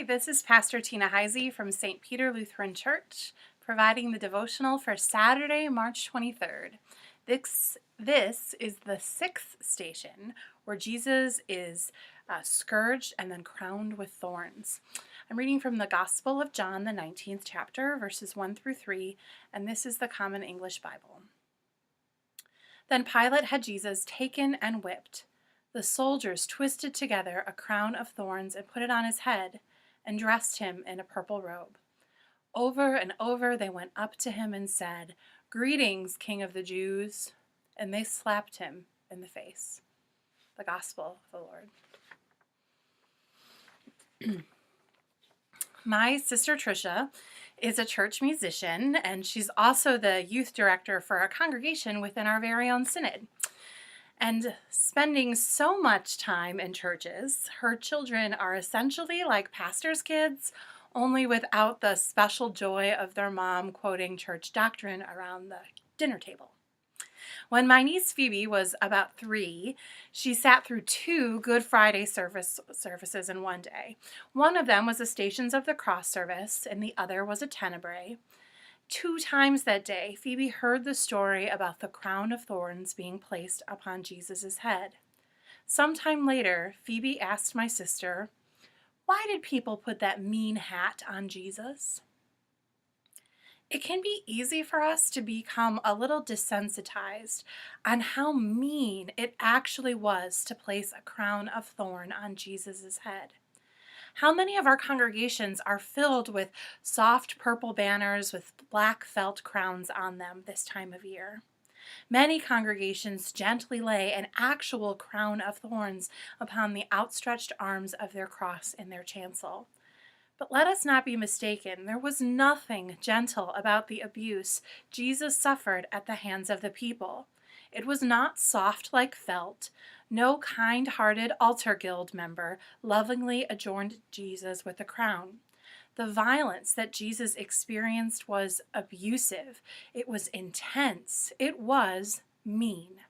This is Pastor Tina Heisey from St. Peter Lutheran Church, providing the devotional for Saturday, March 23rd. This is the sixth station where Jesus is scourged and then crowned with thorns. I'm reading from the Gospel of John, the 19th chapter, verses 1 through 3, and this is the Common English Bible. Then Pilate had Jesus taken and whipped. The soldiers twisted together a crown of thorns and put it on his head and dressed him in a purple robe. Over and over they went up to him and said, "Greetings, King of the Jews," and they slapped him in the face. The Gospel of the Lord. My sister Tricia is a church musician, and she's also the youth director for a congregation within our very own synod. And spending so much time in churches, her children are essentially like pastors' kids, only without the special joy of their mom quoting church doctrine around the dinner table. When my niece Phoebe was about 3, she sat through 2 Good Friday services in one day. One of them was a Stations of the Cross service, and the other was a Tenebrae. 2 times that day, Phoebe heard the story about the crown of thorns being placed upon Jesus' head. Sometime later, Phoebe asked my sister, "Why did people put that mean hat on Jesus?" It can be easy for us to become a little desensitized on how mean it actually was to place a crown of thorn on Jesus' head. How many of our congregations are filled with soft purple banners with black felt crowns on them this time of year? Many congregations gently lay an actual crown of thorns upon the outstretched arms of their cross in their chancel. But let us not be mistaken, there was nothing gentle about the abuse Jesus suffered at the hands of the people. It was not soft like felt. No kind-hearted altar guild member lovingly adorned Jesus with a crown. The violence that Jesus experienced was abusive. It was intense. It was mean.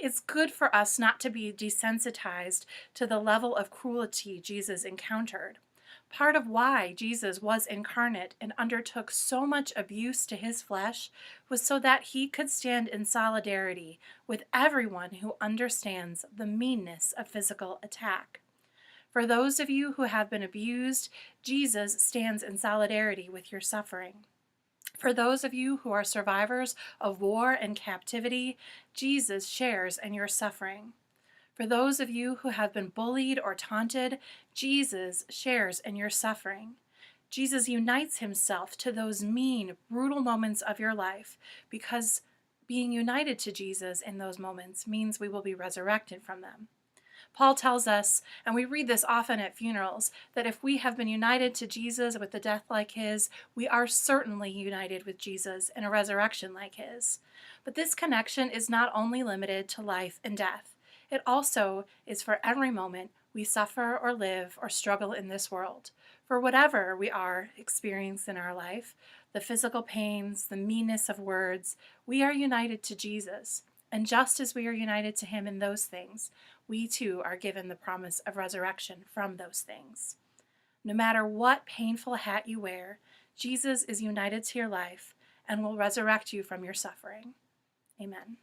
It's good for us not to be desensitized to the level of cruelty Jesus encountered. Part of why Jesus was incarnate and undertook so much abuse to his flesh was so that he could stand in solidarity with everyone who understands the meanness of physical attack. For those of you who have been abused, Jesus stands in solidarity with your suffering. For those of you who are survivors of war and captivity, Jesus shares in your suffering. For those of you who have been bullied or taunted, Jesus shares in your suffering. Jesus unites himself to those mean, brutal moments of your life because being united to Jesus in those moments means we will be resurrected from them. Paul tells us, and we read this often at funerals, that if we have been united to Jesus with a death like his, we are certainly united with Jesus in a resurrection like his. But this connection is not only limited to life and death. It also is for every moment we suffer or live or struggle in this world. For whatever we are experiencing in our life, the physical pains, the meanness of words, we are united to Jesus. And just as we are united to him in those things, we too are given the promise of resurrection from those things. No matter what painful hat you wear, Jesus is united to your life and will resurrect you from your suffering. Amen.